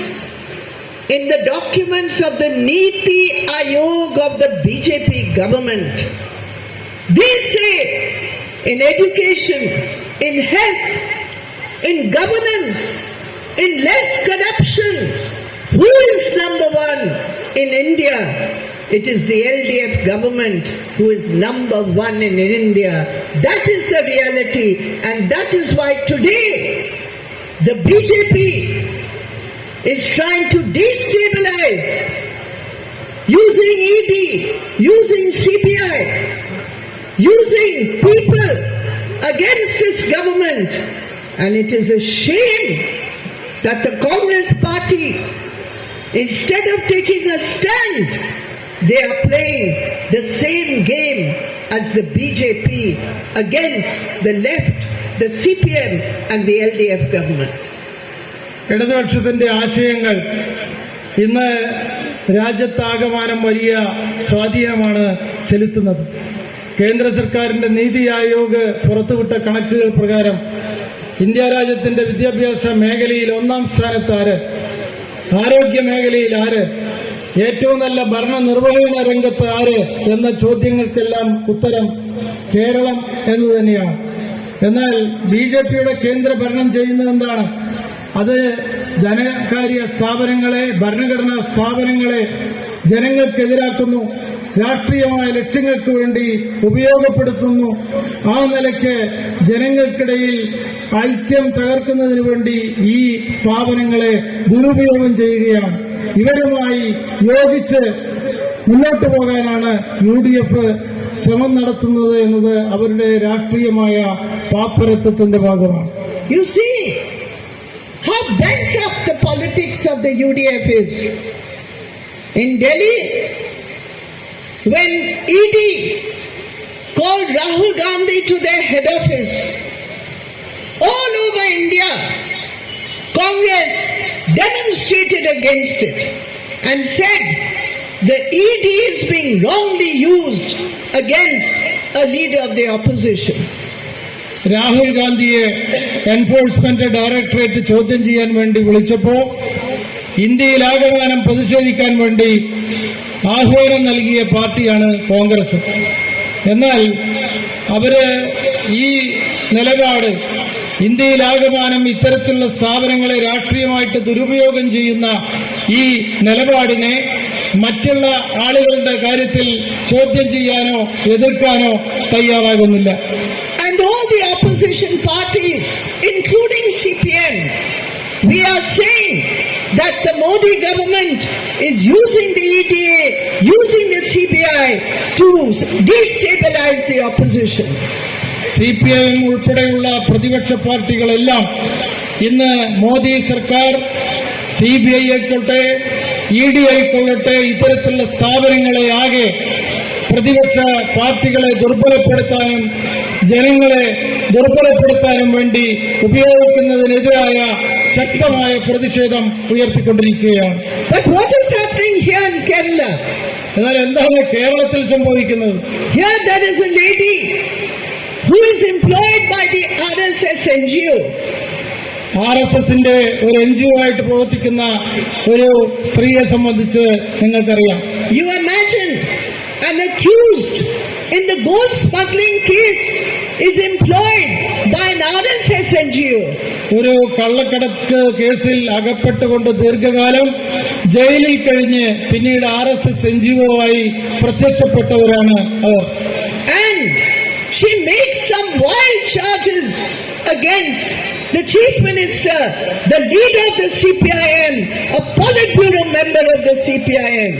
in the documents of the Niti Aayog of the BJP government. They say in education, in health, in governance, in less corruption, who is number one in India? It is the LDF government who is number one in India. That is the reality, and that is why today the BJP is trying to destabilize using ED, using CBI, using people against this government. And it is a shame that the Congress party, instead of taking a stand, they are playing the same game as the BJP against the left, the CPM and the LDF government. ഇടതുപക്ഷത്തിന്റെ ആശയങ്ങൾ ഇന്ന് രാജ്യത്താകമാനം വലിയ സ്വാധീനമാണ് ചെലുത്തുന്നത്. കേന്ദ്ര സർക്കാരിന്റെ നീതി ആയോഗ് പുറത്തുവിട്ട കണക്കുകൾ പ്രകാരം ഇന്ത്യ രാജ്യത്തിന്റെ വിദ്യാഭ്യാസ മേഖലയിൽ 1-ാം സ്ഥാനത്ത് ആര്, ആരോഗ്യ മേഖലയിൽ ആര്, ഏറ്റവും നല്ല ഭരണ നിർവഹണ രംഗത്ത് ആര് എന്ന ചോദ്യങ്ങൾക്കെല്ലാം ഉത്തരം കേരളം എന്ന് തന്നെയാണ്. എന്നാൽ ബിജെപിയുടെ കേന്ദ്ര ഭരണം ചെയ്യുന്നത് എന്താണ്? അത് ധനകാര്യ സ്ഥാപനങ്ങളെ, ഭരണഘടനാ സ്ഥാപനങ്ങളെ ജനങ്ങൾക്കെതിരാക്കുന്നു, രാഷ്ട്രീയമായ ലക്ഷ്യങ്ങൾക്ക് വേണ്ടി ഉപയോഗപ്പെടുത്തുന്നു. ആ നിലയ്ക്ക് ജനങ്ങൾക്കിടയിൽ ഐക്യം തകർക്കുന്നതിന് വേണ്ടി ഈ സ്ഥാപനങ്ങളെ ദുരുപയോഗം ചെയ്യുകയാണ്. ഇവരുമായി യോജിച്ച് മുന്നോട്ടു പോകാനാണ് UDF ശ്രമം നടത്തുന്നത് എന്നത് അവരുടെ രാഷ്ട്രീയമായ പാപ്പരത്വത്തിന്റെ ഭാഗമാണ്. You see how bankrupt the politics of the UDF is. In Delhi, when ED called Rahul Gandhi to their head office, all over India, Congress demonstrated against it and said the ED is being wrongly used against a leader of the opposition. Rahul ഗാന്ധിയെ enforcement directorate ചോദ്യം ചെയ്യാൻ വേണ്ടി വിളിച്ചപ്പോൾ ഇന്ത്യയിലാകമാനം പ്രതിഷേധിക്കാൻ വേണ്ടി ആഹ്വാനം നൽകിയ പാർട്ടിയാണ് കോൺഗ്രസ്. എന്നാൽ അവര് ഈ നിലപാട്, ഇന്ത്യയിലാകമാനം ഇത്തരത്തിലുള്ള സ്ഥാപനങ്ങളെ രാഷ്ട്രീയമായിട്ട് ദുരുപയോഗം ചെയ്യുന്ന ഈ നിലപാടിനെ മറ്റുള്ള ആളുകളുടെ കാര്യത്തിൽ ചോദ്യം ചെയ്യാനോ എതിർക്കാനോ തയ്യാറാകുന്നില്ല. And all the opposition parties, including CPM, we are saying that the Modi government is using the EDA, using the CBI to destabilize the opposition. CPM ഉൾപ്പെടെയുള്ള പ്രതിപക്ഷ പാർട്ടികളെല്ലാം ഇന്ന് മോദി സർക്കാർ, CBI ആയിക്കൊള്ളട്ടെ, ED ആയിക്കൊള്ളട്ടെ, ഇത്തരത്തിലുള്ള സ്ഥാപനങ്ങളെ ആകെ പ്രതിപക്ഷ പാർട്ടികളെ ദുർബലപ്പെടുത്താനും ജനങ്ങളെ ദുർബലപ്പെടുത്താനും വേണ്ടി ഉപയോഗിക്കുന്നതിനെതിരായ ശക്തമായ പ്രതിഷേധം ഉയർത്തിക്കൊണ്ടിരിക്കുകയാണ്. But what is happening here in Kerala? എന്നാൽ എന്താണ് കേരളത്തിൽ സംഭവിക്കുന്നത്? Here there is a lady who is employed by the RSS NGO. RSSന്റെ ഒരു NGO ആയിട്ട് പ്രവർത്തിക്കുന്ന ഒരു സ്ത്രീയെ സംബന്ധിച്ച് നിങ്ങൾക്കറിയാം. You imagine an accused in the gold smuggling case is employed by an RSS NGO. ഒരു കള്ളക്കടത്ത് കേസിൽ അകപ്പെട്ടുകൊണ്ട് ദീർഘകാലം ജയിലിൽ കഴിഞ്ഞ് പിന്നീട് RSS NGO ആയി പ്രത്യക്ഷപ്പെട്ടവരാണ് അവർ. And she makes some wild charges against the chief minister, the leader of the CPIM, a Politburo member of the CPIM.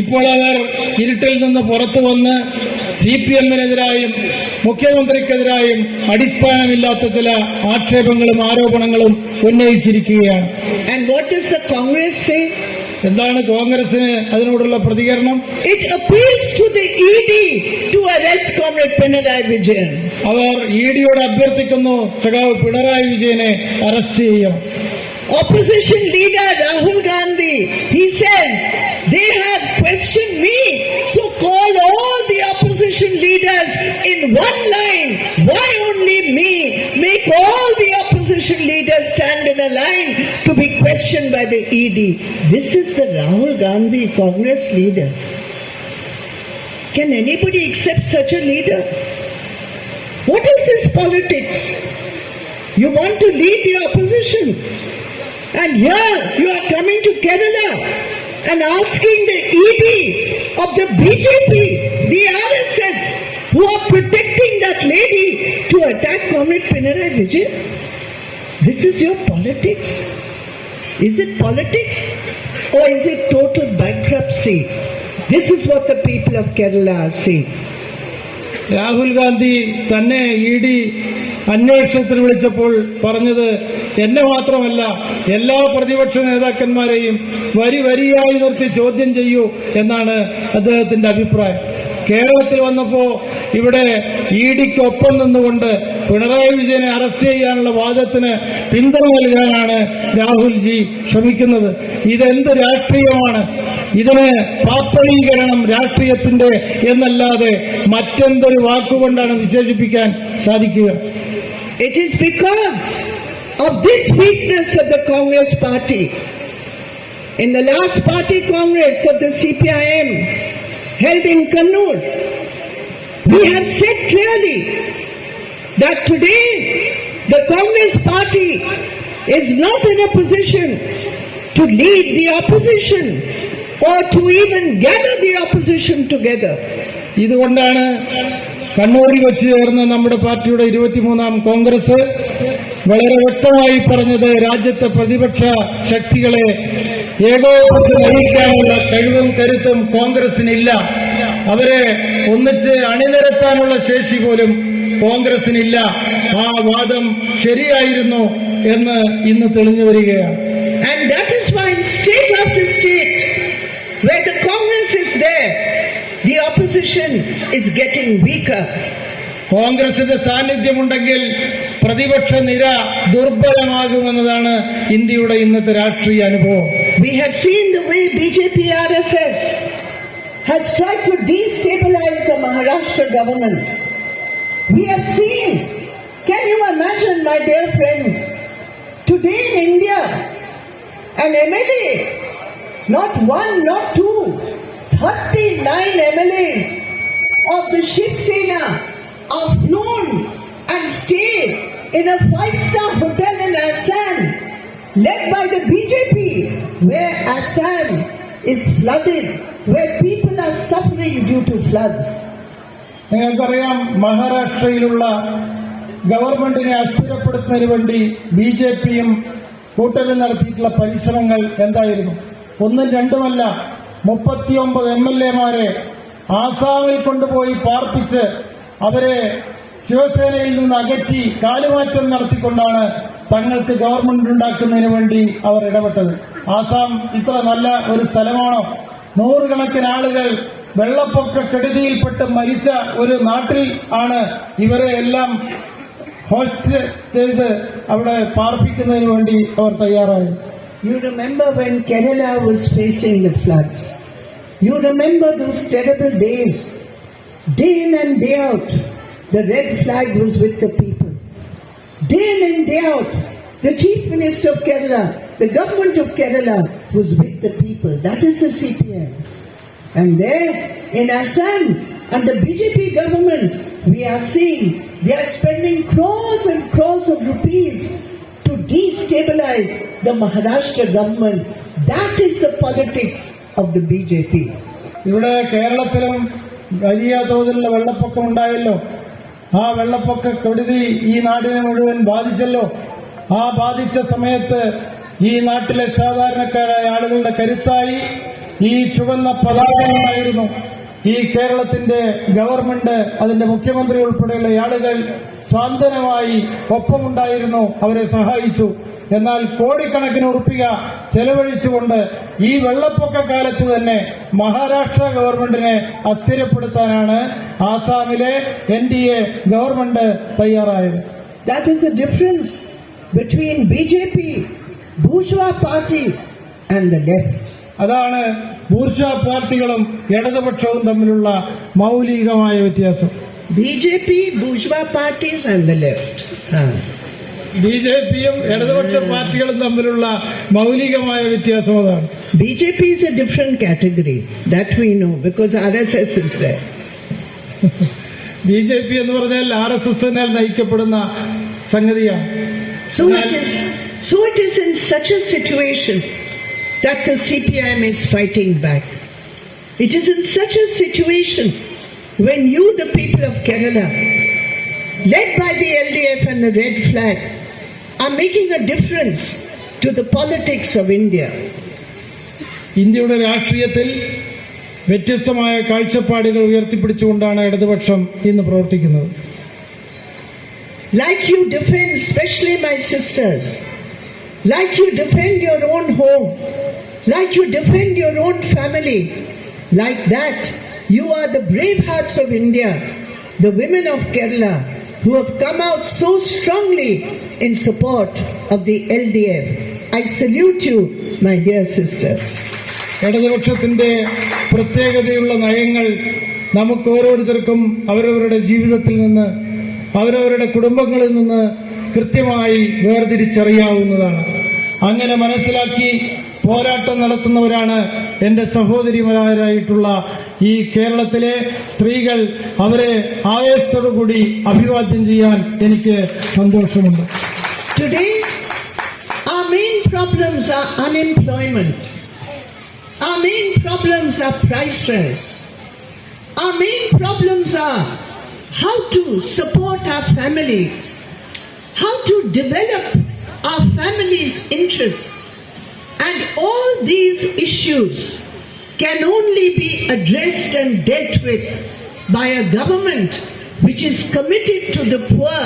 ഇപ്പോൾ അവർ ഇരുട്ടിൽ നിന്ന് പുറത്തു വന്ന് CPM-നെതിരായും മുഖ്യമന്ത്രിക്കെതിരായും അടിസ്ഥാനമില്ലാത്ത ചില ആക്ഷേപങ്ങളും ആരോപണങ്ങളും ഉന്നയിച്ചിരിക്കുകയാണ്. And what does the Congress say? എന്താണ് കോൺഗ്രസിന് അതിനോടുള്ള പ്രതികരണം? It appeals to the ED to arrest Comrade Pinarayi Vijayan. അവർ ED-യോട് അഭ്യർത്ഥിക്കുന്നു സഖാവ് പിണറായി വിജയനെ അറസ്റ്റ് ചെയ്യണം. Opposition leader Rahul Gandhi, he says, they have questioned me, so call all the opposition leaders in one line. Why only me? Make all the opposition leaders stand in a line to be questioned by the ED. This is the Rahul Gandhi Congress leader. Can anybody accept such a leader? What is this politics? You want to lead the opposition, and here you are coming to Kerala and asking the ED of the BJP, the RSS, who are protecting that lady, to attack Comrade Pinarayi Vijayan. This is your politics? Is it politics or is it total bankruptcy? This is what the people of Kerala are saying. Rahul Gandhi തന്നെ ED അന്വേഷണത്തിന് വിളിച്ചപ്പോൾ പറഞ്ഞത് എന്നെ മാത്രമല്ല എല്ലാ പ്രതിപക്ഷ നേതാക്കന്മാരെയും വരിയായി നിർത്തി ചോദ്യം ചെയ്യൂ എന്നാണ് അദ്ദേഹത്തിന്റെ അഭിപ്രായം. കേരളത്തിൽ വന്നപ്പോ ഇവിടെ ED-ക്കൊപ്പം നിന്നുകൊണ്ട് പിണറായി വിജയനെ അറസ്റ്റ് ചെയ്യാനുള്ള വാദത്തിന് പിന്തുണ നൽകാനാണ് രാഹുൽജി ശ്രമിക്കുന്നത്. ഇതെന്ത് രാഷ്ട്രീയമാണ്? ഇതിന് പാപ്പരീകരണം രാഷ്ട്രീയത്തിന്റെ എന്നല്ലാതെ മറ്റെന്തൊരു വാക്കുകൊണ്ടാണ് വിശേഷിപ്പിക്കാൻ സാധിക്കുക? It is because of this weakness of the Congress party. In the last party congress of the CPIM held in Kannur, we have said clearly that today the Congress party is not in a position to lead the opposition or to even gather the opposition together. ഇതുകൊണ്ടാണ് കണ്ണൂരിൽ വെച്ച് ചേർന്ന നമ്മുടെ പാർട്ടിയുടെ 23-ാം കോൺഗ്രസ് വളരെ വ്യക്തമായി പറഞ്ഞത് രാജ്യത്തെ പ്രതിപക്ഷ ശക്തികളെ ഏകോപിച്ച് നയിക്കാനുള്ള കഴിവും കരുത്തും കോൺഗ്രസിനില്ല. അവരെ ഒന്നിച്ച് അണിനിരത്താനുള്ള ശേഷി പോലും കോൺഗ്രസിനില്ല. ആ വാദം ശരിയായിരുന്നു എന്ന് ഇന്ന് തെളിഞ്ഞു വരികയാണ്. And that is why in state after state where the Congress is there, the opposition is getting weaker. കോൺഗ്രസിന്റെ സാന്നിധ്യമുണ്ടെങ്കിൽ പ്രതിപക്ഷ നിര ദുർബലമാകുമെന്നതാണ് ഇന്ത്യയുടെ ഇന്നത്തെ രാഷ്ട്രീയ അനുഭവം. We have seen the way BJP RSS has tried to destabilize the Maharashtra government. We have seen, can you imagine, my dear friends, today in India, an MLA, not one, not two, 39 MLAs of the Shiv Sena are flown and stayed in a 5-star hotel in Assam, led by the BJP, where Assam is flooded, where people are suffering due to floods. നിങ്ങൾക്കറിയാം, മഹാരാഷ്ട്രയിലുള്ള ഗവൺമെന്റിനെ അസ്ഥിരപ്പെടുത്തുന്നതിന് വേണ്ടി BJP-യും കൂട്ടരും നടത്തിയിട്ടുള്ള പരിശ്രമങ്ങൾ എന്തായിരുന്നു? ഒന്നും രണ്ടുമല്ല, 39 MLA-മാരെ ആസാമിൽ കൊണ്ടുപോയി പാർപ്പിച്ച് അവരെ ശിവസേനയിൽ നിന്ന് അകറ്റി കാലുമാറ്റം നടത്തിക്കൊണ്ടാണ് തങ്ങൾക്ക് ഗവൺമെന്റ് ഉണ്ടാക്കുന്നതിന് വേണ്ടി അവർ ഇടപെട്ടത്. ആസാം ഇത്ര നല്ല ഒരു സ്ഥലമാണോ? നൂറുകണക്കിന് ആളുകൾ വെള്ളപ്പൊക്കക്കെടുതിയിൽപ്പെട്ട് മരിച്ച ഒരു നാട്ടിൽ ആണ് ഇവരെ എല്ലാം ഹോസ്റ്റ് ചെയ്ത് അവിടെ പാർപ്പിക്കുന്നതിന് വേണ്ടി അവർ തയ്യാറായി. You remember when Kerala was facing the floods. You remember those terrible days. Day in and day out, the red flag was with the people. Day in and day out, the Chief Minister of Kerala, the government of Kerala was with the people. That is the CPM. And there in Assam, And the BJP government, we are seeing, they are spending crores and crores of rupees to destabilize the Maharashtra government. That is the politics of the BJP. ഇവിടെ കേരളത്തിലും വലിയ തോതിലുള്ള വെള്ളപ്പൊക്കം ഉണ്ടായല്ലോ. ആ വെള്ളപ്പൊക്ക കെടുതി ഈ നാടിനെ മുഴുവൻ ബാധിച്ചല്ലോ. ആ ബാധിച്ച സമയത്ത് ഈ നാട്ടിലെ സാധാരണക്കാരായ ആളുകളുടെ കരുത്തായി ഈ ചുവന്ന പതാകയുണ്ടായിരുന്നു. ഈ കേരളത്തിന്റെ ഗവൺമെന്റ്, അതിന്റെ മുഖ്യമന്ത്രി ഉൾപ്പെടെയുള്ള ആളുകൾ സാന്ത്വനമായി ഒപ്പമുണ്ടായിരുന്നു, അവരെ സഹായിച്ചു. എന്നാൽ കോടിക്കണക്കിന് ഉറുപ്പിക ചെലവഴിച്ചുകൊണ്ട് ഈ വെള്ളപ്പൊക്ക കാലത്ത് തന്നെ മഹാരാഷ്ട്ര ഗവൺമെന്റിനെ അസ്ഥിരപ്പെടുത്താനാണ് ആസാമിലെ NDA ഗവൺമെന്റ് തയ്യാറായത്. That is the difference between BJP, bourgeois parties and the left. അതാണ് ബൂർഷ്വാ പാർട്ടികളും ഇടതുപക്ഷവും തമ്മിലുള്ള മൗലികമായ വ്യത്യാസം. BJP, bourgeois parties and the left. BJPയും ഇടതുപക്ഷ പാർട്ടികളും തമ്മിലുള്ള മൗലികമായ വ്യത്യാസം അതാണ്. BJP is a different category. That we know because RSS is there. BJP എന്ന് പറഞ്ഞാൽ RSSനാൽ നയിക്കപ്പെടുന്ന സംഗതിയാണ്. So it is in such a situation that the CPIM is fighting back. It is in such a situation when you, the people of Kerala, led by the LDF and the Red Flag, are making a difference to the politics of India. ഇന്ത്യയുടെ രാഷ്ട്രീയത്തിൽ വ്യത്യസ്തമായ കാഴ്ചപ്പാടുകൾ ഉയർത്തിപ്പിടിച്ചുകൊണ്ടാണ് ഇടതുപക്ഷം ഇന്ന് പ്രവർത്തിക്കുന്നത്. Like you defend, especially my sisters, like you defend your own home, like you defend your own family, like that, you are the brave hearts of India, the women of Kerala, who have come out so strongly in support of the LDF. I salute you, my dear sisters. ഇടതുപക്ഷത്തിന്റെ പ്രത്യേകതയുള്ള നയങ്ങൾ നമുക്ക് ഓരോരുത്തർക്കും അവരവരുടെ ജീവിതത്തിൽ നിന്ന്, അവരവരുടെ കുടുംബങ്ങളിൽ നിന്ന് കൃത്യമായി വേർതിരിച്ചറിയാവുന്നതാണ്. അങ്ങനെ മനസ്സിലാക്കി പോരാട്ടം നടത്തുന്നവരാണ് എന്റെ സഹോദരിമാരായിട്ടുള്ള ഈ കേരളത്തിലെ സ്ത്രീകൾ. അവരെ ആവേശത്തോടുകൂടി അഭിവാദ്യം ചെയ്യാൻ എനിക്ക് സന്തോഷമുണ്ട്. Today, our main problems are unemployment. Our main problems are price rise. Our main problems are how to support our families, how to develop our families' interests. And all these issues can only be addressed and dealt with by a government which is committed to the poor,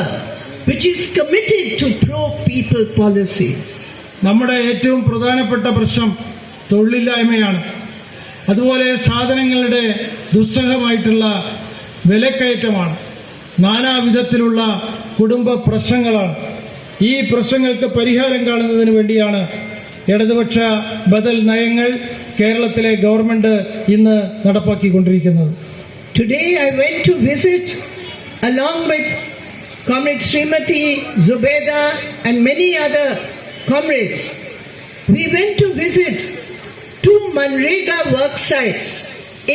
which is committed to pro-people policies. നമ്മുടെ ഏറ്റവും പ്രധാനപ്പെട്ട പ്രശ്നം തൊഴിലില്ലായ്മയാണ്. അതുപോലെ സാധനങ്ങളുടെ ദുസ്സഹമായിട്ടുള്ള വിലക്കയറ്റമാണ്. നാനാവിധത്തിലുള്ള കുടുംബ പ്രശ്നങ്ങളാണ്. ഈ പ്രശ്നങ്ങൾക്ക് പരിഹാരം കാണുന്നതിന് വേണ്ടിയാണ് ഇടതുപക്ഷ ബദൽ നയങ്ങൾ കേരളത്തിലെ ഗവൺമെന്റ് ഇന്ന് നടപ്പാക്കിക്കൊണ്ടിരിക്കുന്നത്. Today I went to visit, along with Comrade Srimati Zubeda and many other comrades, we went to visit 2 Manrega work sites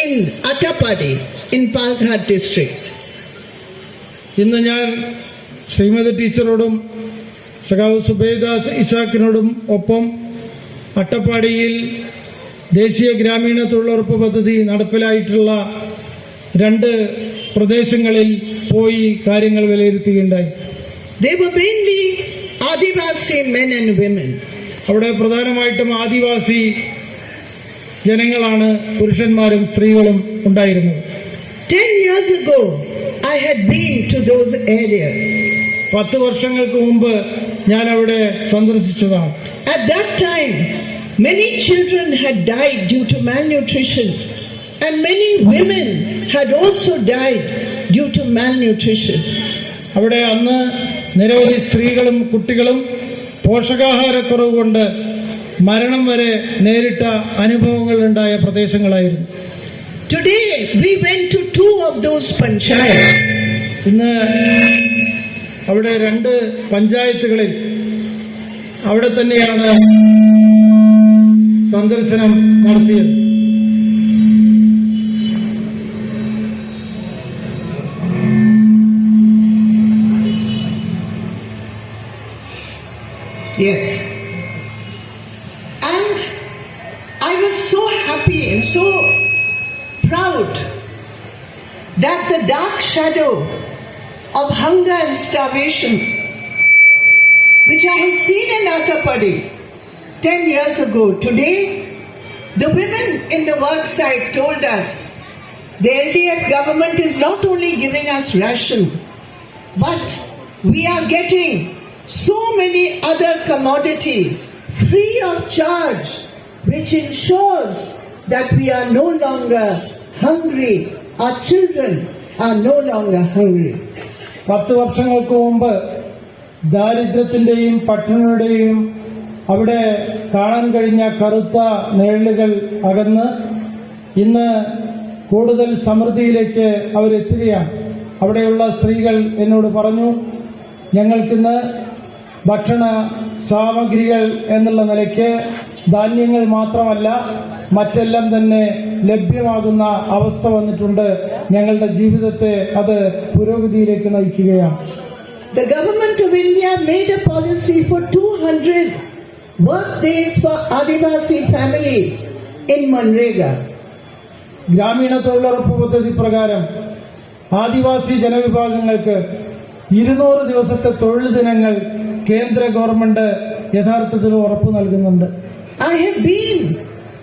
in Attapadi in Palghar district. ഇന്ന് ഞാൻ ശ്രീമതി ടീച്ചറോടും സഖാവ് സുബൈദ ഇസാഖിനോടും ഒപ്പം അട്ടപ്പാടിയിൽ ദേശീയ ഗ്രാമീണ തൊഴിലുറപ്പ് പദ്ധതി നടപ്പിലായിട്ടുള്ള 2 പ്രദേശങ്ങളിൽ പോയി കാര്യങ്ങൾ വിലയിരുത്തുകയുണ്ടായി. They were mainly Adivasi men and women. അവിടെ പ്രധാനമായിട്ടും ആദിവാസി ജനങ്ങളാണ്, പുരുഷന്മാരും സ്ത്രീകളും ഉണ്ടായിരുന്നത്. 10 years ago, I had been to those areas. 10 വർഷങ്ങൾക്ക് മുമ്പ് ഞാൻ അവിടെ സന്ദർശിച്ചതാണ്. At that time, many children had died due to malnutrition, and many women had also died due to malnutrition. അവിടെ അന്ന് നിരവധി സ്ത്രീകളും കുട്ടികളും പോഷകാഹാരക്കുറവ് കൊണ്ട് മരണം വരെ നേരിട്ട അനുഭവങ്ങൾ ഉണ്ടായ പ്രദേശങ്ങളായിരുന്നു. Today, we went to 2 of those panchayats. ഇന്ന് അവിടെ 2 പഞ്ചായത്തുകളിൽ അവിടെ തന്നെയാണ് സന്ദർശനം നടത്തിയത്. Yes. And I was so happy and so proud that the dark shadow of hunger and starvation, which I had seen in Attapadi 10 years ago, today the women in the work site told us the LDF government is not only giving us ration, but we are getting so many other commodities free of charge, which ensures that we are no longer hungry. Our children are no longer hungry. 10 വർഷങ്ങൾക്ക് മുമ്പ് ദാരിദ്ര്യത്തിന്റെയും പട്ടിണിയുടെയും അവിടെ കാണാൻ കഴിഞ്ഞ കറുത്ത നിഴലുകൾ അകന്ന് ഇന്ന് കൂടുതൽ സമൃദ്ധിയിലേക്ക് അവരെത്തുകയാണ്. അവിടെയുള്ള സ്ത്രീകൾ എന്നോട് പറഞ്ഞു, ഞങ്ങൾക്കിന്ന് ഭക്ഷണ സാമഗ്രികൾ എന്നുള്ള നിലയ്ക്ക് ധാന്യങ്ങൾ മാത്രമല്ല മറ്റെല്ലാം തന്നെ ലഭ്യമാകുന്ന അവസ്ഥ വന്നിട്ടുണ്ട്. ഞങ്ങളുടെ ജീവിതത്തെ അത് പുരോഗതിയിലേക്ക് നയിക്കുകയാണ്. The government of India made a policy for 200 work days for Adivasi families in Manrega. ഗ്രാമീണ തൊഴിലുറപ്പ് പദ്ധതി പ്രകാരം ആദിവാസി ജനവിഭാഗങ്ങൾക്ക് 200 ദിവസത്തെ തൊഴിൽ ദിനങ്ങൾ കേന്ദ്ര ഗവൺമെന്റ് യഥാർത്ഥത്തിൽ ഉറപ്പു നൽകുന്നുണ്ട്. I have been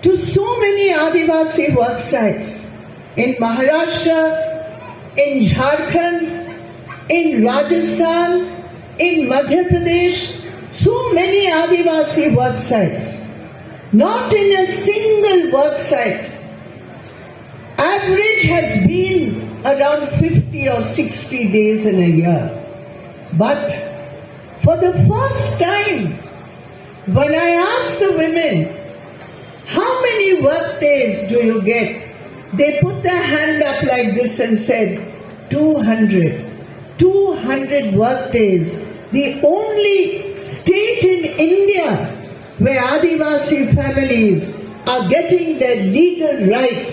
to so many Adivasi work sites in Maharashtra, in Jharkhand, in Rajasthan, in Madhya Pradesh, so many Adivasi work sites. Not in a single work site. Average has been around 50 or 60 days in a year. But for the first time, when I asked the women, how many work days do you get? They put their hand up like this and said, 200. 200 work days. The only state in India where Adivasi families are getting their legal right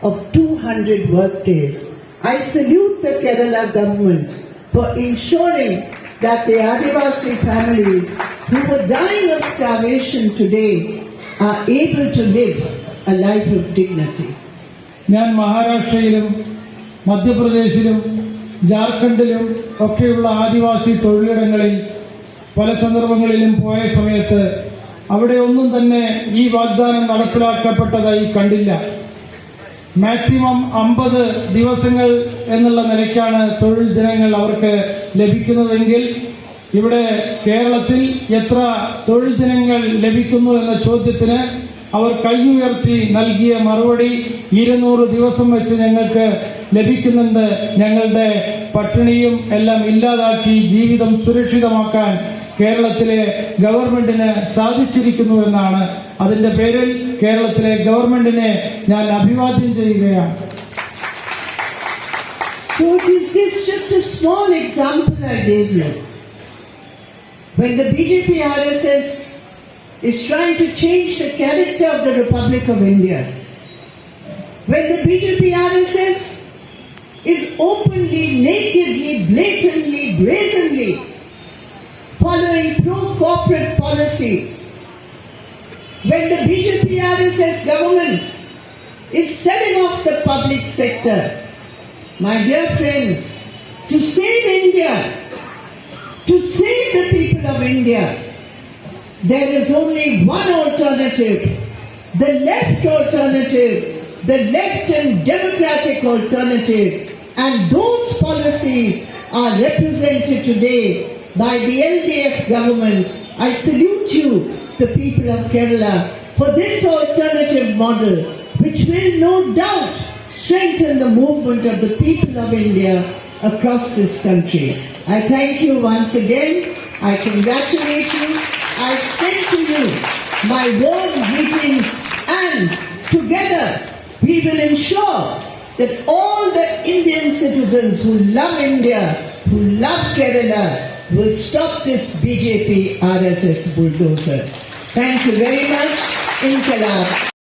of 200 work days. I salute the Kerala government for ensuring that the Adivasi families who were dying of starvation today are able to live a life of dignity. ഞാൻ മഹാരാഷ്ട്രയിലും മധ്യപ്രദേശിലും ജാർഖണ്ഡിലും ഒക്കെയുള്ള ആദിവാസി തൊഴിലിടങ്ങളിൽ പല സന്ദർഭങ്ങളിലും പോയ സമയത്ത് അവിടെ ഒന്നും തന്നെ ഈ വാഗ്ദാനം നടപ്പിലാക്കപ്പെട്ടതായി കണ്ടില്ല. മാക്സിമം 50 ദിവസങ്ങൾ എന്നുള്ള നിലയ്ക്കാണ് തൊഴിൽ ദിനങ്ങൾ അവർക്ക് ലഭിക്കുന്നതെങ്കിൽ ഇവിടെ കേരളത്തിൽ എത്ര തൊഴിൽ ദിനങ്ങൾ ലഭിക്കുന്നു എന്ന ചോദ്യത്തിന് അവർ കൈയുയർത്തി നൽകിയ മറുപടി 200 ദിവസം വെച്ച് ഞങ്ങൾക്ക് ലഭിക്കുന്നുണ്ട്. ഞങ്ങളുടെ പട്ടിണിയും എല്ലാം ഇല്ലാതാക്കി ജീവിതം സുരക്ഷിതമാക്കാൻ കേരളത്തിലെ ഗവൺമെന്റിന് സാധിച്ചിരിക്കുന്നു എന്നാണ്. അതിന്റെ പേരിൽ കേരളത്തിലെ ഗവൺമെന്റിനെ ഞാൻ അഭിവാദ്യം ചെയ്യുകയാണ്. So is this just a small example I gave you? When the BJP RSS is trying to change the character of the Republic of India, when the BJP RSS is openly, nakedly, blatantly, brazenly following pro-corporate policies, when the BJP RSS government is selling off the public sector, my dear friends, to save India, to save the people of India, there is only one alternative, the left alternative, the left and democratic alternative, and those policies are represented today by the LDF government. I salute you, the people of Kerala, for this alternative model, which will no doubt strengthen the movement of the people of India across this country. I thank you once again. I congratulate you. I extend to you my warm greetings, and together we will ensure that all the Indian citizens who love India, who love Kerala, will stop this BJP RSS bulldozer. Thank you very much. Inkalab.